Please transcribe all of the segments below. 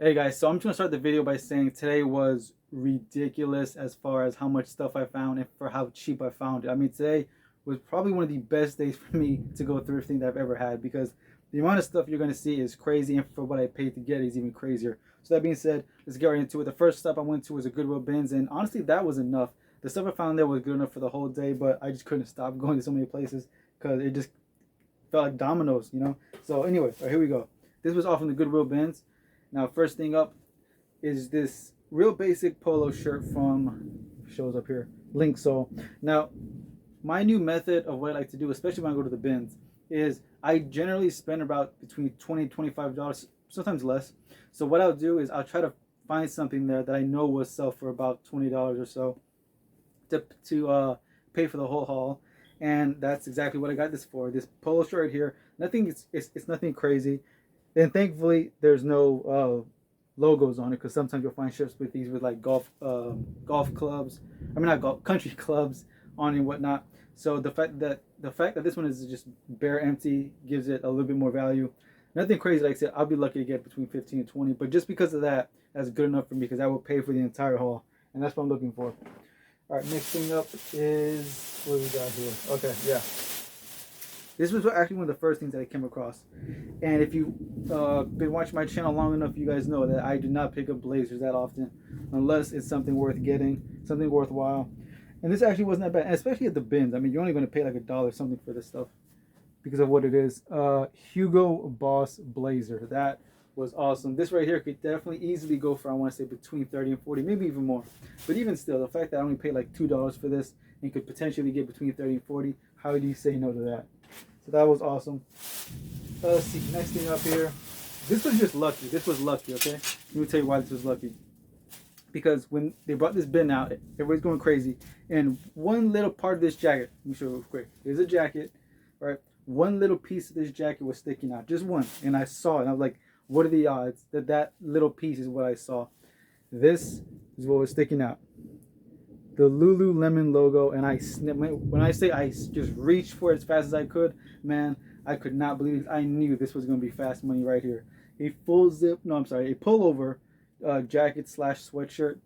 Hey guys, so I'm just gonna start the video by saying today was ridiculous as far as how much stuff I found and for how cheap I found it. I mean, today was probably one of the best days for me to go thrifting that I've ever had because the amount of stuff you're gonna see is crazy, and for what I paid to get it is even crazier. So that being said, let's get right into it. The first stop I went to was a Goodwill bins, and honestly, that was enough. The stuff I found there was good enough for the whole day, but I just couldn't stop going to so many places because it just felt like dominoes, you know. So anyway, all right, here we go. This was all from the Goodwill bins. Now, first thing up is this real basic polo shirt from, shows up here, Link Soul. Now, my new method of what I like to do, especially when I go to the bins, is I generally spend about between $20 and $25, sometimes less. So what I'll do is I'll try to find something there that I know will sell for about $20 or so to pay for the whole haul. And that's exactly what I got this for. This polo shirt here, nothing, it's nothing crazy. And thankfully, there's no logos on it, because sometimes you'll find shirts with these with like golf clubs. I mean, not golf, country clubs on it and whatnot. So the fact that this one is just bare empty gives it a little bit more value. Nothing crazy, like I said. I'll be lucky to get between 15 and 20, but just because of that, that's good enough for me because I will pay for the entire haul, and that's what I'm looking for. All right, next thing up is what we got here. Okay, yeah. This was actually one of the first things that I came across. And if you've been watching my channel long enough, you guys know that I do not pick up blazers that often unless it's something worth getting, something worthwhile. And this actually wasn't that bad, and especially at the bins. I mean, you're only going to pay like $1 something for this stuff because of what it is. Hugo Boss blazer. That was awesome. This right here could definitely easily go for, I want to say, between 30 and 40, maybe even more. But even still, the fact that I only paid like $2 for this and could potentially get between 30 and 40, how do you say no to that? So that was awesome. Let's see, next thing up here. This was just lucky. This was lucky, okay? Let me tell you why this was lucky. Because when they brought this bin out, everybody's going crazy. And one little part of this jacket, let me show you real quick. Here's a jacket, right? One little piece of this jacket was sticking out, just one. And I saw it, and I was like, what are the odds that that little piece is what I saw? This is what was sticking out. The Lululemon logo, and when I say I just reached for it as fast as I could, man, I could not believe it. I knew this was going to be fast money right here. A full zip, no, I'm sorry, a pullover jacket slash sweatshirt.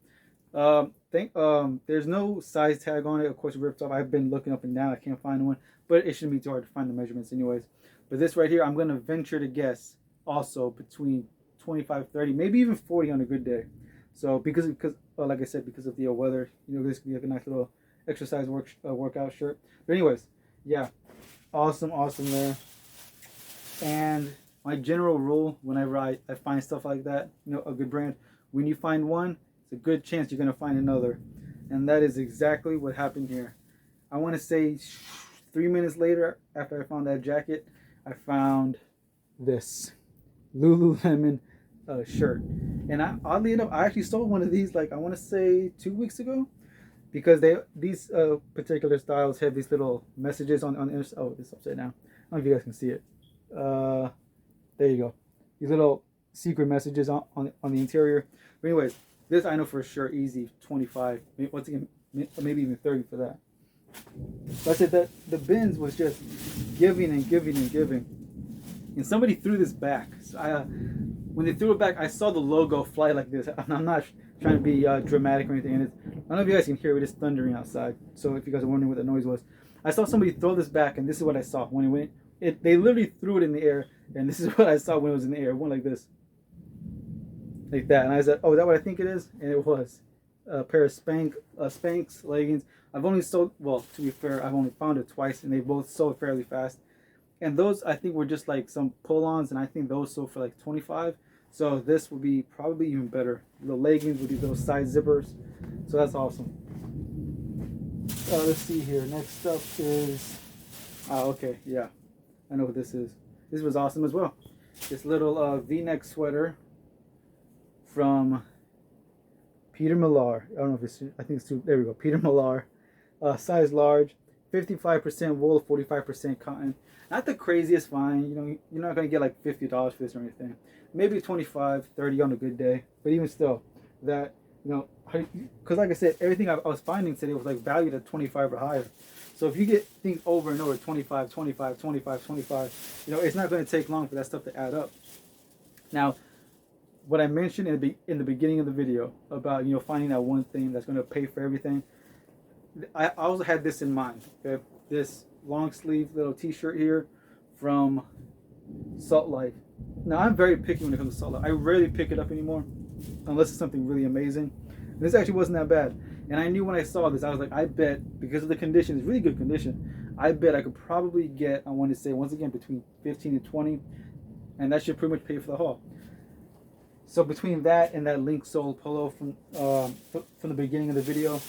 There's no size tag on it. Of course, it ripped off. I've been looking up and down. I can't find one, but it shouldn't be too hard to find the measurements anyways. But this right here, I'm going to venture to guess also between 25, 30, maybe even 40 on a good day. So because like I said, because of the weather, you know, this could be like a nice little exercise workout shirt. But anyways, yeah, awesome there. And my general rule whenever I find stuff like that, you know, a good brand, when you find one, it's a good chance you're gonna find another, and that is exactly what happened here. I want to say 3 minutes later, after I found that jacket, I found this Lululemon shirt. And oddly enough, I actually sold one of these, like, I want to say 2 weeks ago, because these particular styles have these little messages on the, oh, it's upside down. I don't know if you guys can see it. There you go. These little secret messages on the interior. But anyways, this I know for sure easy 25, once again, maybe even 30 for that. But I said that the bins was just giving and giving and giving. And somebody threw this back. So when they threw it back, I saw the logo fly like this. I'm not trying to be dramatic or anything. And I don't know if you guys can hear it. It's thundering outside. So if you guys are wondering what that noise was, I saw somebody throw this back, and this is what I saw when it went. They literally threw it in the air, and this is what I saw when it was in the air. It went like this, like that. And I said, "Oh, is that what I think it is?" And it was a pair of Spanx leggings. I've only sold, well, to be fair, I've only found it twice, and they both sold fairly fast. And those, I think, were just like some pull-ons, and I think those sold for like 25. So this would be probably even better. The leggings with these little side zippers. So that's awesome. Let's see here. Next up is, okay, yeah, I know what this is. This was awesome as well. This little V-neck sweater from Peter Millar. I don't know if it's, I think it's two, there we go, Peter Millar. Size large, 55% wool, 45% cotton. Not the craziest find, you know, you're not going to get like $50 for this or anything. Maybe 25, 30 on a good day. But even still, that, you know, because like I said, everything I was finding today was like valued at 25 or higher. So if you get things over and over, 25, 25, 25, 25, you know, it's not going to take long for that stuff to add up. Now, what I mentioned in the beginning of the video about, you know, finding that one thing that's going to pay for everything. I also had this in mind. Okay, this long sleeve little T-shirt here from Salt Life. Now I'm very picky when it comes to Salt Life. I rarely pick it up anymore, unless it's something really amazing. This actually wasn't that bad, and I knew when I saw this, I was like, I bet because of the condition, it's really good condition. I bet I could probably get, I want to say once again, between 15 and 20, and that should pretty much pay for the haul. So between that and that link sole polo from the beginning of the video,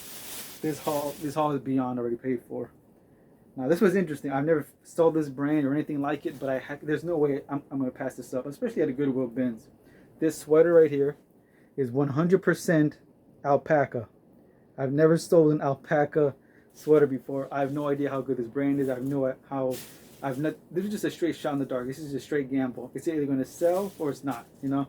this haul is beyond already paid for. Now this was interesting. I've never sold this brand or anything like it, but there's no way I'm going to pass this up, especially at a Goodwill bins. This sweater right here is 100% alpaca. I've never stolen alpaca sweater before. I have no idea how good this brand is. I have no how. This is just a straight shot in the dark. This is a straight gamble. It's either going to sell or it's not. You know.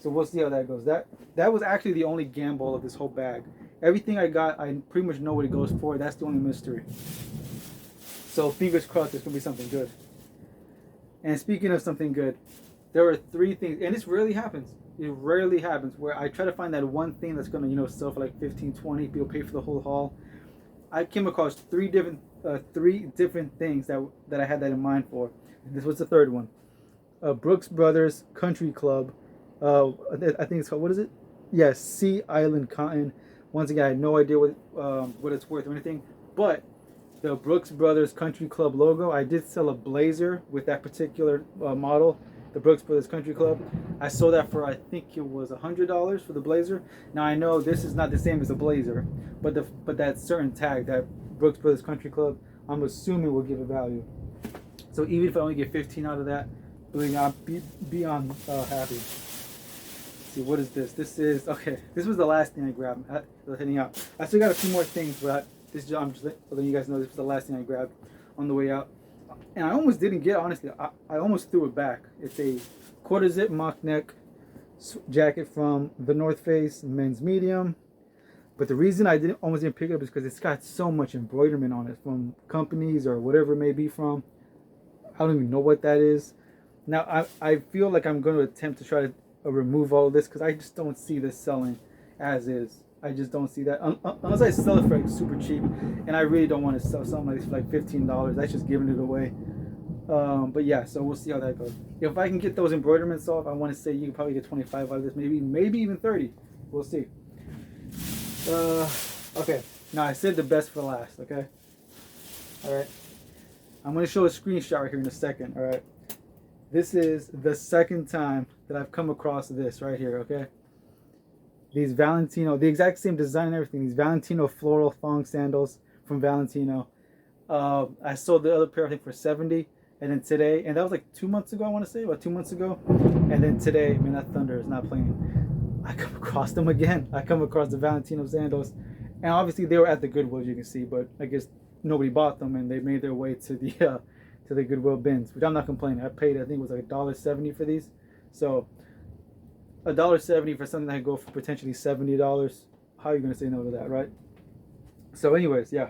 So we'll see how that goes. That was actually the only gamble of this whole bag. Everything I got, I pretty much know what it goes for. That's the only mystery. So fingers crossed there's going to be something good. And speaking of something good, there are 3 things, and this rarely happens. It rarely happens where I try to find that one thing that's going to, you know, sell for like 15, 20, people pay for the whole haul. I came across 3 different things that I had that in mind for. And this was the 3rd one. Brooks Brothers Country Club. I think it's called, what is it? Yes, Sea Island Cotton. Once again, I had no idea what it's worth or anything, but the Brooks Brothers Country Club logo. I did sell a blazer with that particular model, the Brooks Brothers Country Club. I sold that for, I think it was $100 for the blazer. Now I know this is not the same as a blazer, but that certain tag, that Brooks Brothers Country Club, I'm assuming will give it value. So even if I only get 15 out of that, believe me, I'll be beyond happy. See, what is this? This is, okay, this was the last thing I grabbed. Heading out. I still got a few more things, but I'm just letting you guys know this was the last thing I grabbed on the way out. And I almost didn't get it, honestly. I almost threw it back. It's a quarter zip mock neck jacket from the North Face, men's medium. But the reason I almost didn't pick it up is because it's got so much embroiderment on it from companies or whatever it may be from. I don't even know what that is. Now, I feel like I'm going to attempt to try to remove all of this because I just don't see this selling as is. I just don't see that unless I sell it for like super cheap, and I really don't want to sell something like this for like $15. That's just giving it away. But yeah, so we'll see how that goes. If I can get those embroiderments off, I want to say you can probably get 25 out of this, maybe even 30. We'll see. Okay, now I saved the best for last. Okay, all right. I'm going to show a screenshot right here in a second. All right. This is the 2nd time that I've come across this right here, okay? These Valentino, the exact same design and everything. These Valentino floral thong sandals from Valentino. I sold the other pair, I think, for 70. And then today, and that was like 2 months ago, I want to say, about 2 months ago. And then today, man, that thunder is not playing. I come across them again. I come across the Valentino sandals. And obviously, they were at the Goodwill, as you can see. But I guess nobody bought them, and they made their way to the Goodwill bins, which I'm not complaining. I paid, I think it was like $1.70 for these. So $1.70 for something that could go for potentially $70. How are you going to say no to that, right? So anyways, yeah.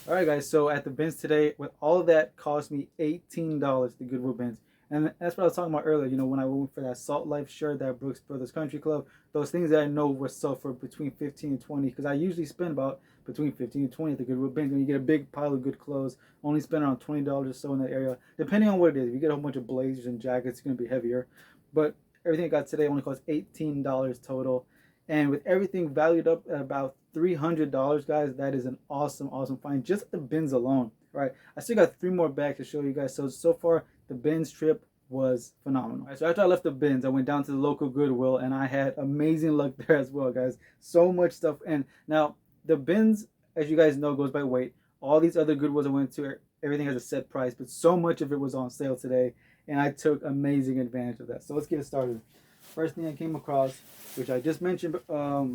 All right, guys. So at the bins today, with all of that, cost me $18, the Goodwill bins. And that's what I was talking about earlier. You know, when I went for that Salt Life shirt, that Brooks Brothers Country Club, those things that I know were sold for between 15 and 20, because I usually spend about between 15 and 20 at the Goodwill bins. When you get a big pile of good clothes, only spend around $20 or so in that area, depending on what it is. If you get a whole bunch of blazers and jackets, it's going to be heavier. But everything I got today only cost $18 total. And with everything valued up at about $300, guys, that is an awesome, awesome find. Just the bins alone, right? I still got 3 more bags to show you guys. So far, the bins trip was phenomenal. Right, so after I left the bins, I went down to the local Goodwill, and I had amazing luck there as well, guys. So much stuff. And now, the bins, as you guys know, goes by weight. All these other Goodwills I went to, everything has a set price, but so much of it was on sale today, and I took amazing advantage of that. So let's get it started. First thing I came across, which I just mentioned a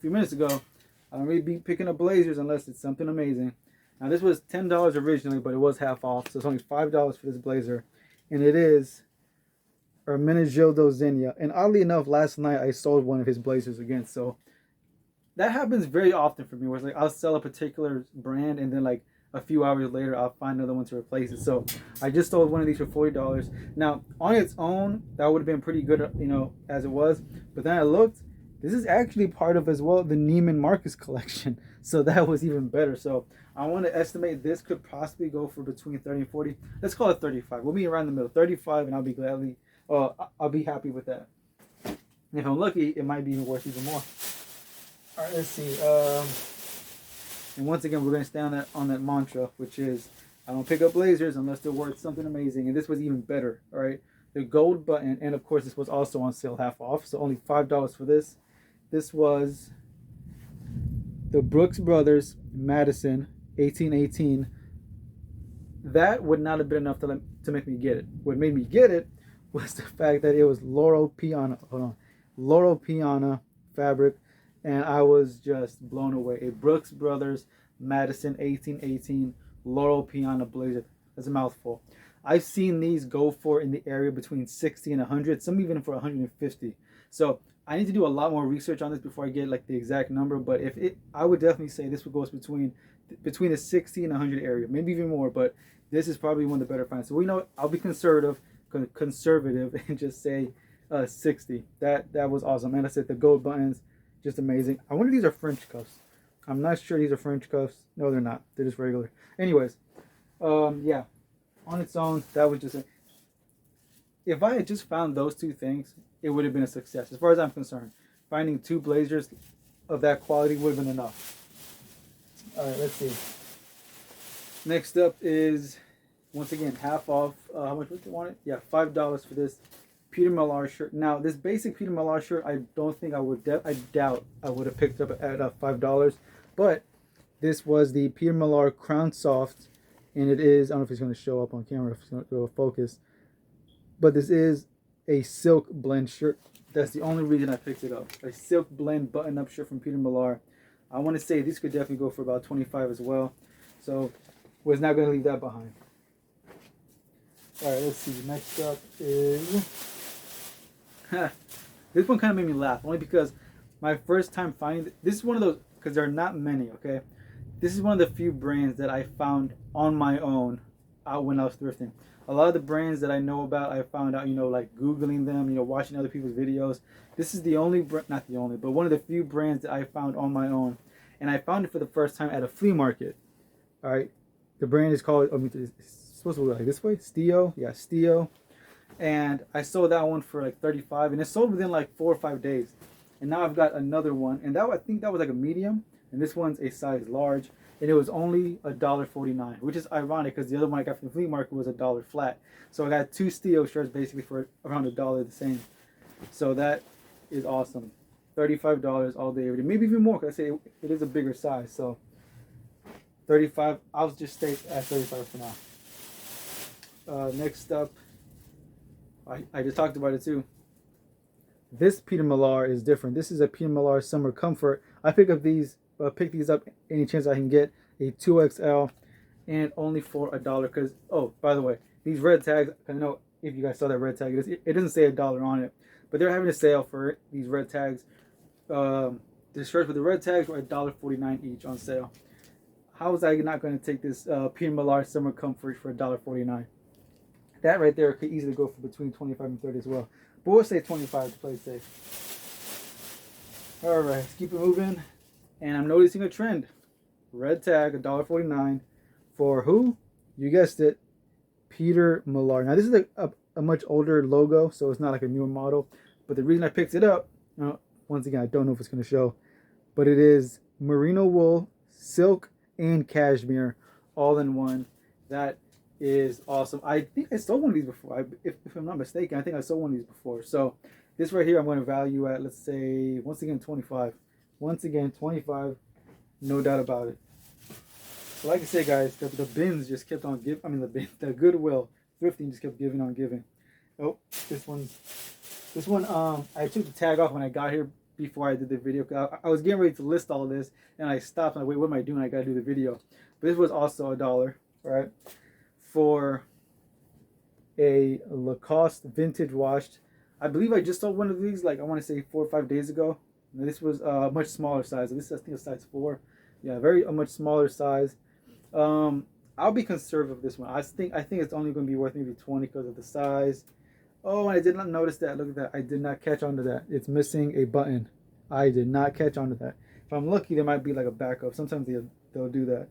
few minutes ago, I don't really be picking up blazers unless it's something amazing. Now this was $10 originally, but it was half off, so it's only $5 for this blazer. And it is Ermenegildo Zegna. And oddly enough, last night I sold one of his blazers again. So that happens very often for me, where it's like I'll sell a particular brand and then like a few hours later I'll find another one to replace it. So I just sold one of these for $40. Now on its own that would have been pretty good, you know, as it was, but then I looked, this is actually part of as well the Neiman Marcus collection, so that was even better. So I want to estimate this could possibly go for between 30 and 40. Let's call it 35. We'll be around the middle, 35, and I'll be happy with that. And if I'm lucky, it might be even worth even more. All right, let's see. And once again, we're going to stay on that mantra, which is I don't pick up blazers unless they're worth something amazing. And this was even better. All right, the gold button, and of course, this was also on sale, half off, so only $5 for this. This was the Brooks Brothers Madison 1818. That would not have been enough to make me get it. What made me get it was the fact that it was Laurel Piana. Hold on, Laurel Piana fabric, and I was just blown away. A Brooks Brothers Madison 1818 Laurel Piana blazer. That's a mouthful. I've seen these go for in the area between 60 and 100, some even for 150. So I need to do a lot more research on this before I get like the exact number. But I would definitely say this would go between the 60 and 100 area, maybe even more. But this is probably one of the better finds. So we know I'll be conservative and just say 60. That was awesome. And I said the gold buttons, just amazing. I wonder if these are French cuffs. I'm not sure these are French cuffs. No, they're not. They're just regular. Anyways, yeah, on its own, that was just if I had just found those two things, it would have been a success. As far as I'm concerned, finding two blazers of that quality would have been enough. All right, let's see. Next up is, once again, half off. How much would you want it? Yeah, $5 for this Peter Millar shirt. Now, this basic Peter Millar shirt, I don't think I would. I doubt I would have picked up at $5. But this was the Peter Millar Crown Soft, and it is. I don't know if it's going to show up on camera. If it's going to go focus. But this is a silk blend shirt. That's the only reason I picked it up. A silk blend button-up shirt from Peter Millar. I want to say these could definitely go for about 25 as well. So, was not going to leave that behind. All right, let's see. Next up is this one kind of made me laugh, only because my first time finding this is one of those, because there are not many. Okay, this is one of the few brands that I found on my own out when I was thrifting. A lot of the brands that I know about, I found out, you know, like Googling them, you know, watching other people's videos. This is the only, not the only, but one of the few brands that I found on my own. And I found it for the first time at a flea market. All right. The brand is called, it's supposed to look like this way, Stio. Yeah, Stio. And I sold that one for like 35, and it sold within like 4 or 5 days. And now I've got another one, and I think that was like a medium, and this one's a size large. And it was only $1.49, which is ironic because the other one I got from the flea market was $1 flat. So I got two Stio shirts basically for around $1 the same. So that is awesome. $35 all day, every day. Maybe even more because I say it is a bigger size. So 35. I'll just stay at 35 for now. Next up, I just talked about it too. This Peter Millar is different. This is a Peter Millar Summer Comfort. I pick these up any chance I can get, a 2XL, and only for $1. Because, oh, by the way, these red tags, I know if you guys saw that red tag, it doesn't say $1 on it, but they're having a sale for these red tags. The shirts with the red tags were $1.49 each on sale. How was I not going to take this Peter Millar Summer Comfort for $1.49? That right there could easily go for between 25 and 30 as well. But we'll say 25 to play safe. All right, let's keep it moving. And I'm noticing a trend. Red tag, $1.49 for who? You guessed it, Peter Millar. Now this is a much older logo, so it's not like a newer model. But the reason I picked it up, once again, I don't know if it's going to show, but it is merino wool, silk, and cashmere all in one. That is awesome. I think I sold one of these before. If I'm not mistaken, I think I sold one of these before. So this right here, I'm going to value at, let's say, once again, 25. Once again, 25, no doubt about it. So like I say, guys, the bins just kept on giving. I mean, the Goodwill thrifting just kept giving on giving. Oh, this one, I took the tag off when I got here before I did the video. I was getting ready to list all of this, and I stopped. And wait, what am I doing? I gotta do the video. But this was also $1, right? For a Lacoste vintage washed. I believe I just sold one of these, like I want to say 4 or 5 days ago. This was a much smaller size. This I think is size 4. Yeah, a much smaller size. I'll be conservative with this one. I think it's only going to be worth maybe 20 because of the size. Oh, and I did not notice that. Look at that. I did not catch on to that. It's missing a button. I did not catch on to that. If I'm lucky, there might be like a backup. Sometimes they'll do that.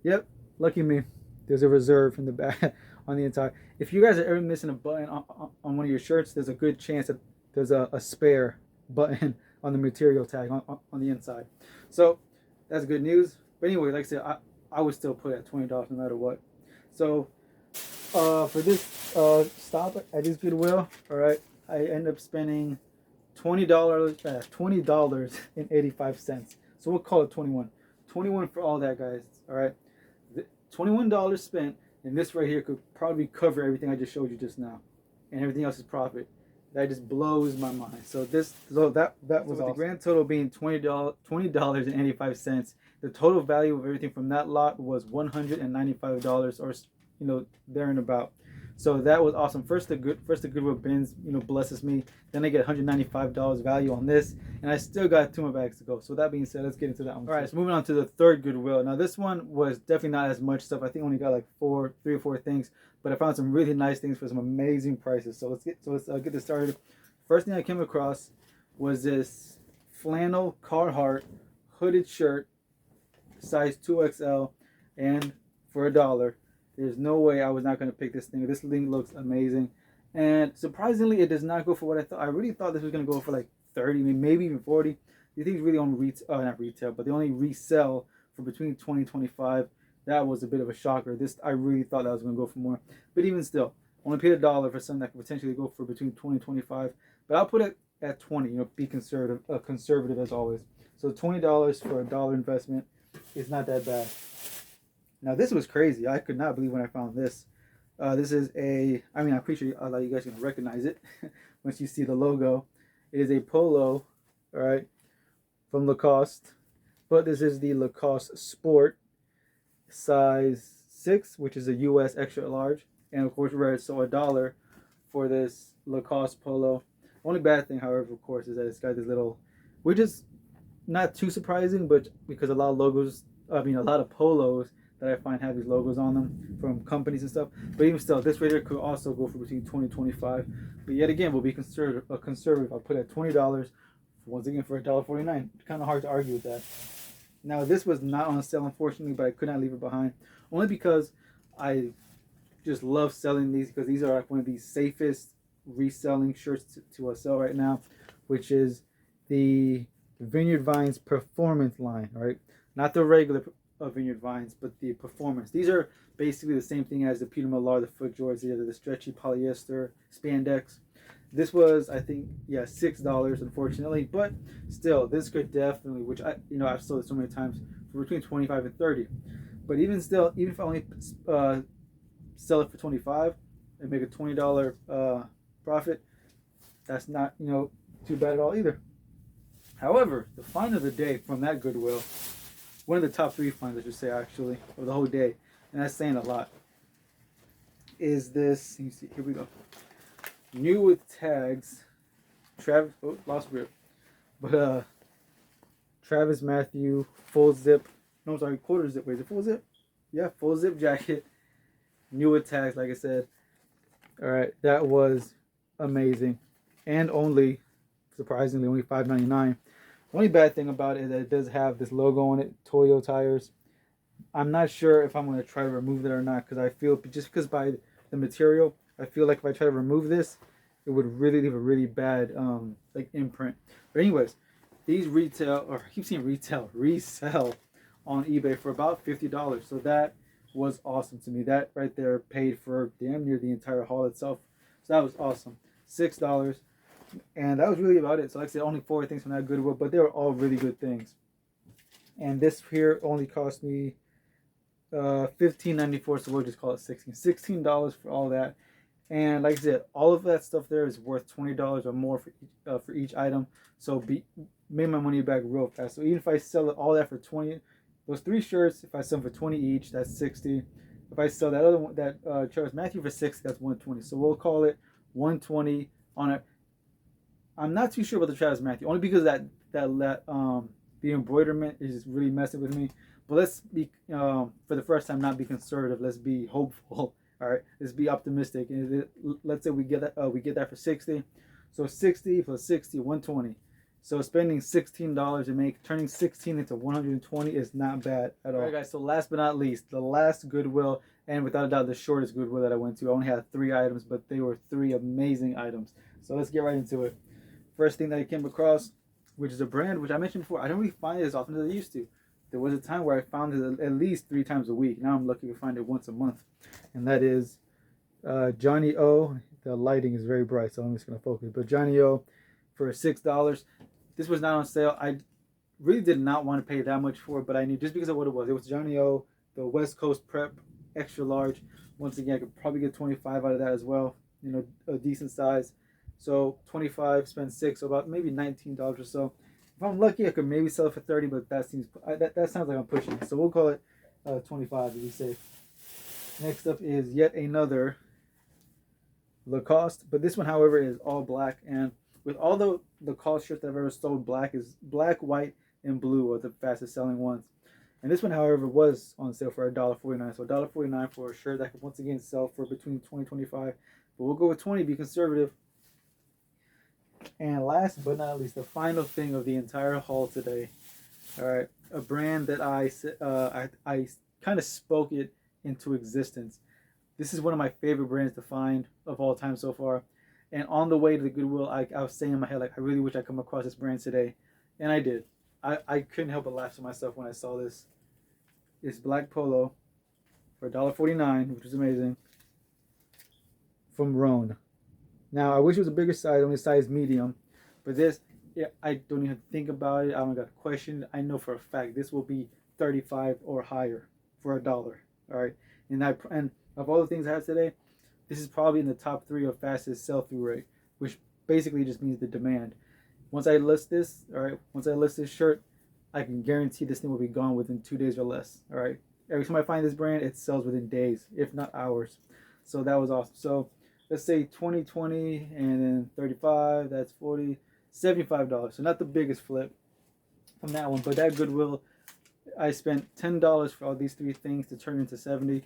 Yep, lucky me. There's a reserve in the back on the inside. If you guys are ever missing a button on one of your shirts, there's a good chance that there's a spare button on the material tag on the inside. So that's good news. But anyway, like I said, I would still put it at $20 no matter what. So for this stop at this Goodwill, all right, I end up spending $20.85. So we'll call it 21. 21 for all that, guys. All right, $21 spent, and this right here could probably cover everything I just showed you just now, and everything else is profit. That just blows my mind. So that was awesome. The grand total being $20.85. The total value of everything from that lot was $195, or there and about. So that was awesome. First the Goodwill bins, blesses me. Then I get $195 value on this, and I still got 2 more bags to go. So that being said, let's get into that one. All right, so moving on to the third Goodwill. Now this one was definitely not as much stuff. I think I only got like 3 or 4 things, but I found some really nice things for some amazing prices. So let's get this started. First thing I came across was this flannel Carhartt hooded shirt, size 2XL, and for $1. There's no way I was not going to pick this thing. This thing looks amazing. And surprisingly, it does not go for what I thought. I really thought this was going to go for like 30, maybe even 40. These things really only not retail, but they only resell for between 20 and 25. That was a bit of a shocker. I really thought that was going to go for more. But even still, I only paid $1 for something that could potentially go for between 20 and 25. But I'll put it at 20, be conservative as always. So $20 for $1 investment is not that bad. Now this was crazy. I could not believe when I found this. This is I'm pretty sure a lot of you guys are going to recognize it once you see the logo. It is a polo, all right, from Lacoste. But this is the Lacoste Sport, size 6, which is a US extra large. And of course red, so $1 for this Lacoste polo. Only bad thing, however, of course, is that it's got this little, which is not too surprising, but because a lot of polos that I find have these logos on them from companies and stuff. But even still, this right here could also go for between 20 and 25. But yet again, we'll be conservative. I'll put it at $20, once again for $1.49. Kind of hard to argue with that. Now this was not on sale, unfortunately, but I could not leave it behind, only because I just love selling these, because these are like one of the safest reselling shirts to sell right now, which is the Vineyard Vines Performance line, right? Not the regular Vineyard Vines, but the Performance. These are basically the same thing as the Peter Millar, the Foot George, the stretchy polyester spandex. This was, I think, $6, unfortunately, but still, this could definitely, which I've sold it so many times, for between 25 and 30. But even still, even if I only sell it for 25 and make a $20 profit, that's not too bad at all either. However, the find of the day from that Goodwill, one of the top 3 finds, I should say, actually, of the whole day, and that's saying a lot, is this. You see, here we go. New with tags, Travis. Oh, lost grip. But Travis Matthew full zip. No, sorry, quarter zip. Wait, is it full zip? Yeah, full zip jacket. New with tags, like I said. All right, that was amazing, and only, surprisingly, only $5.99. The only bad thing about it is that it does have this logo on it, Toyo tires. I'm not sure if I'm going to try to remove that or not, because I feel, just because by the material, I feel like if I try to remove this, it would really leave a really bad imprint. But anyways, these resell on eBay for about $50. So that was awesome to me. That right there paid for damn near the entire haul itself. So that was awesome. $6. And that was really about it. So like I said, only 4 things from that Goodwill, but they were all really good things. And this here only cost me $15.94, so we'll just call it $16 for all that. And like I said, all of that stuff there is worth $20 or more for each item. So made my money back real fast. So even if I sell all that for 20, those 3 shirts, if I sell them for 20 each, that's 60. If I sell that other one, that Travis Matthew, for 60, that's 120. So we'll call it 120 on it. I'm not too sure about the Travis Matthew, only because that The embroiderment is just really messing with me. But let's be, for the first time, not be conservative. Let's be hopeful. All right, let's be optimistic. And let's say we get that for 60. So 60 plus 60, 120. So spending $16 to make turning 16 into 120 is not bad at all. All right, guys. So last but not least, the last Goodwill, and without a doubt the shortest Goodwill that I went to. I only had 3 items, but they were 3 amazing items. So let's get right into it. First thing that I came across, which is a brand which I mentioned before, I don't really find it as often as I used to. There was a time where I found it at least 3 times a week. Now I'm lucky to find it once a month, and that is Johnny O. The lighting is very bright, so I'm just going to focus. But Johnny O for $6. This was not on sale. I really did not want to pay that much for it, but I knew just because of what it was. It was Johnny O, the West Coast Prep, extra large. Once again, I could probably get 25 out of that as well. You know, a decent size. So 25, spend 6, so about maybe $19 or so. If I'm lucky, I could maybe sell it for 30, but that seems that sounds like I'm pushing it. So we'll call it 25 to be safe. Next up is yet another Lacoste, but this one, however, is all black. And with all the Lacoste shirts that I've ever sold, black, white, and blue are the fastest selling ones. And this one, however, was on sale for $1.49. So $1.49 for a shirt that could once again sell for between 20 and 25. But we'll go with 20, be conservative. And last but not least, the final thing of the entire haul today. All right, a brand that I kind of spoke it into existence. This is one of my favorite brands to find of all time so far. And on the way to the Goodwill, I was saying in my head, like, I really wish I come across this brand today. And I did. I couldn't help but laugh to myself when I saw this. It's black polo for $1.49, which is amazing, from Rhone. Now, I wish it was a bigger size, only size medium. But this, yeah, I don't even think about it. I don't got a question. I know for a fact this will be 35 or higher for $1. All right. And of all the things I have today, this is probably in the top 3 of fastest sell-through rate, which basically just means the demand. Once I list this, all right, once I list this shirt, I can guarantee this thing will be gone within 2 days or less. All right. Every time I find this brand, it sells within days, if not hours. So that was awesome. So let's say 20, 20, and then 35, that's 40, $75. So not the biggest flip from that one, but that Goodwill, I spent $10 for all these 3 things to turn into 70.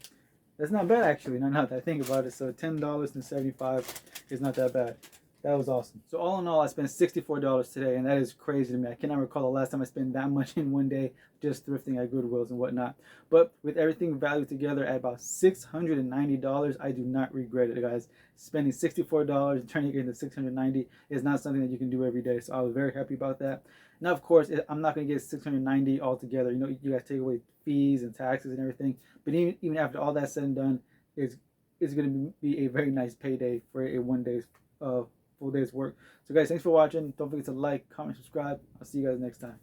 That's not bad, actually, now that I think about it. So $10 and 75 is not that bad. That was awesome. So all in all, I spent $64 today, and that is crazy to me. I cannot recall the last time I spent that much in one day just thrifting at Goodwills and whatnot. But with everything valued together at about $690, I do not regret it, guys. Spending $64 and turning it into $690 is not something that you can do every day. So I was very happy about that. Now, of course, I'm not going to get $690 altogether. You know, you got to take away fees and taxes and everything. But even after all that's said and done, it's going to be a very nice payday for a full day's work. So guys, thanks for watching. Don't forget to like, comment, subscribe. I'll see you guys next time.